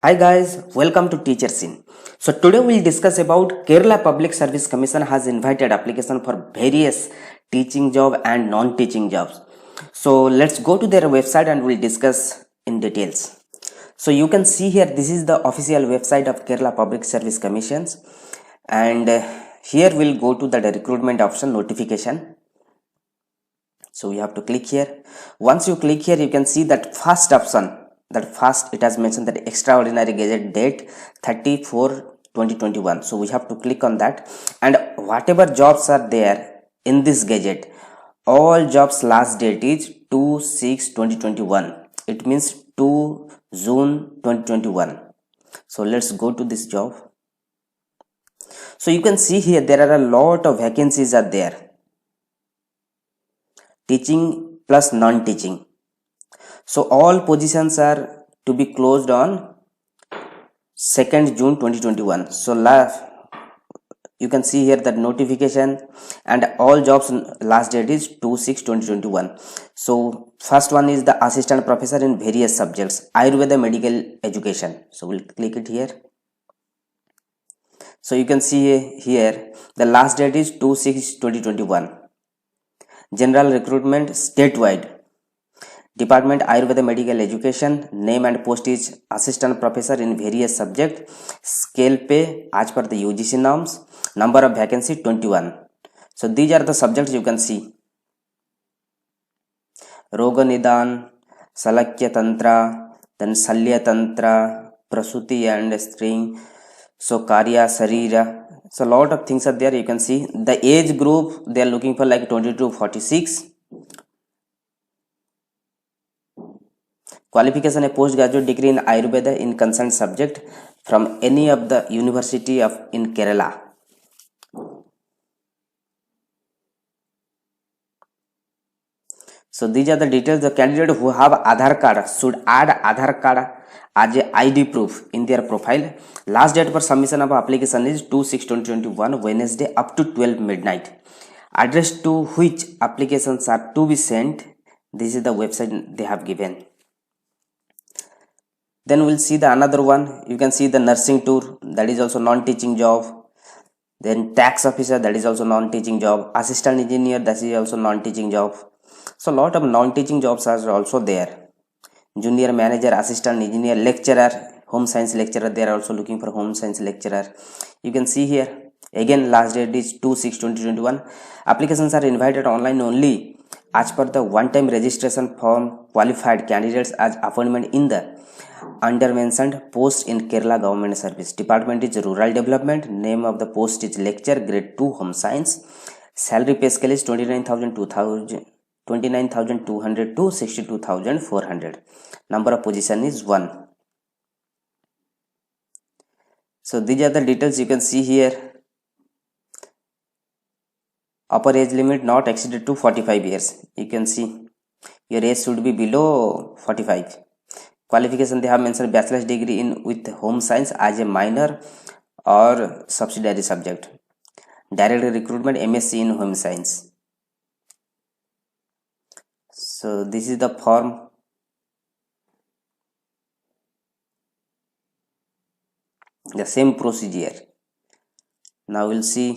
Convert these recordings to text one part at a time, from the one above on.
Hi guys, welcome to Teachers In. So today we'll discuss about Kerala Public Service Commission has invited application for various teaching job and non-teaching jobs. So let's go to their website and we'll discuss in details. So you can see here this is the official website of Kerala Public Service Commissions and here we'll go to the recruitment option notification. So we have to click here. Once you click here, you can see that first option. That first it has mentioned that extraordinary gazette date 30/4/2021. So we have to click on that, and whatever jobs are there in this gazette, all jobs last date is 2/6/2021. It means 2 June 2021. So let's go to this job. So you can see here there are a lot of vacancies are there. Teaching plus non-teaching. So all positions are to be closed on 2nd June 2021. So you can see here that notification and all jobs last date is 2/6/2021. So first one is the assistant professor in various subjects, Ayurveda medical education. So we'll click it here. So you can see here the last date is 2/6/2021. General recruitment statewide. Department Ayurveda Medical Education. Name and post is assistant professor in various subject. Scale pay as per the UGC norms. Number of vacancy 21. So these are the subjects you can see. Roga Nidan, Salakya Tantra, then Salya Tantra, Prasuti and String, so Karya Sarira. So a lot of things are there you can see. The age group they are looking for like 22 to 46. Qualification: a postgraduate degree in Ayurveda in concerned subject from any of the university of in Kerala. So these are the details. The candidate who have Aadhaar card should add Aadhaar card as a ID proof in their profile. Last date for submission of application is 2/6/2021 Wednesday up to 12 midnight. Address to which applications are to be sent. This is the website they have given. Then we'll see the another one. You can see the nursing tour, that is also non-teaching job. Then tax officer, that is also non-teaching job. Assistant engineer, that is also non-teaching job. So a lot of non-teaching jobs are also there. Junior manager, assistant engineer, lecturer, home science lecturer, they are also looking for home science lecturer. You can see here again last date is 2/6/2021. Applications are invited online only as per the one-time registration form. Qualified candidates as appointment in the under mentioned post in Kerala government service. Department is rural development. Name of the post is lecturer grade 2 home science. Salary pay scale is 29,200 to 62,400. Number of position is 1. So these are the details you can see here. Upper age limit not exceeded to 45 years. You can see your age should be below 45. Qualification they have mentioned bachelor's degree in with home science as a minor or subsidiary subject. Direct recruitment MSc in home science. So this is the form. The same procedure. Now we'll see.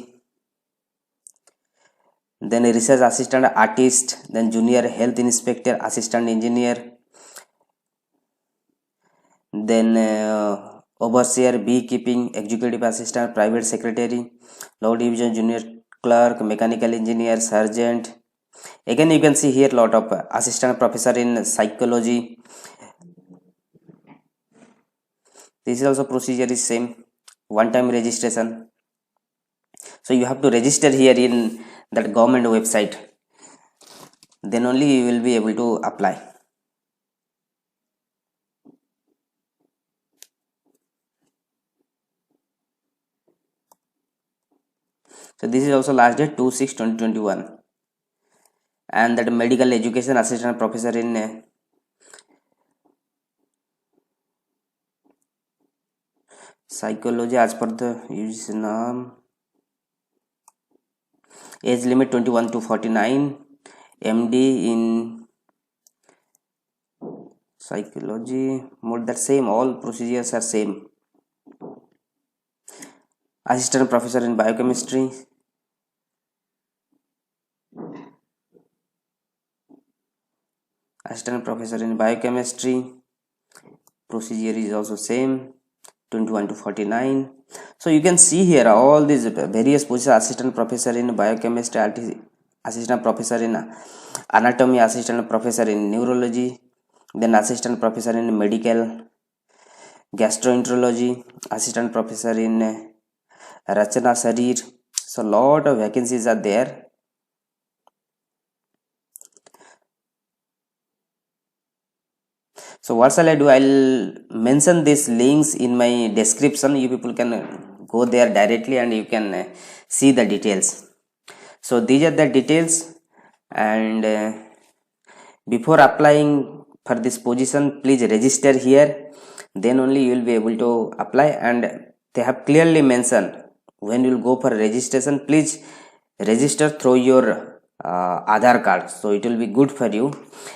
Then a research assistant, artist, then junior health inspector, assistant engineer, then overseer, beekeeping, executive assistant, private secretary, law division junior clerk, mechanical engineer, sergeant. Again you can see here lot of assistant professor in psychology. This is also procedure is same, one time registration. So you have to register here in that government website, then only you will be able to apply. So this is also last date 2/6/2021. And that medical education assistant professor in psychology as per the use norm. Age limit 21 to 49. MD in psychology, more that same, all procedures are same. Assistant professor in biochemistry, procedure is also same, 21 to 49. So you can see here all these various positions: assistant professor in biochemistry, assistant professor in anatomy, assistant professor in neurology, then assistant professor in medical gastroenterology, assistant professor in Rachana Sharir. So lot of vacancies are there. So what shall I do? I'll mention these links in my description. You people can go there directly and you can see the details. So these are the details, and before applying for this position, please register here, then only you will be able to apply. And they have clearly mentioned, when you will go for registration, please register through your Aadhaar card, so it will be good for you.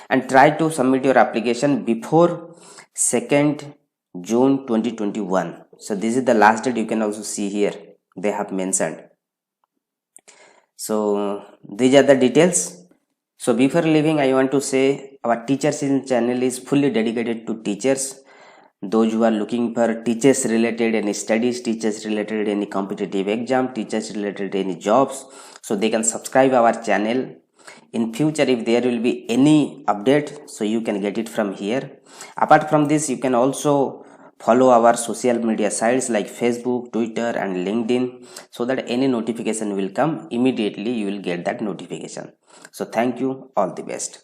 And try to submit your application before 2nd June 2021. So this is the last date. You can also see here they have mentioned. So these are the details. So before leaving, I want to say our Teachers in channel is fully dedicated to teachers. Those who are looking for teachers related any studies, teachers related any competitive exam, teachers related any jobs, so they can subscribe our channel. In future, if there will be any update, so you can get it from here. Apart from this, you can also follow our social media sites like Facebook, Twitter and LinkedIn, so that any notification will come immediately, you will get that notification. So thank you, all the best.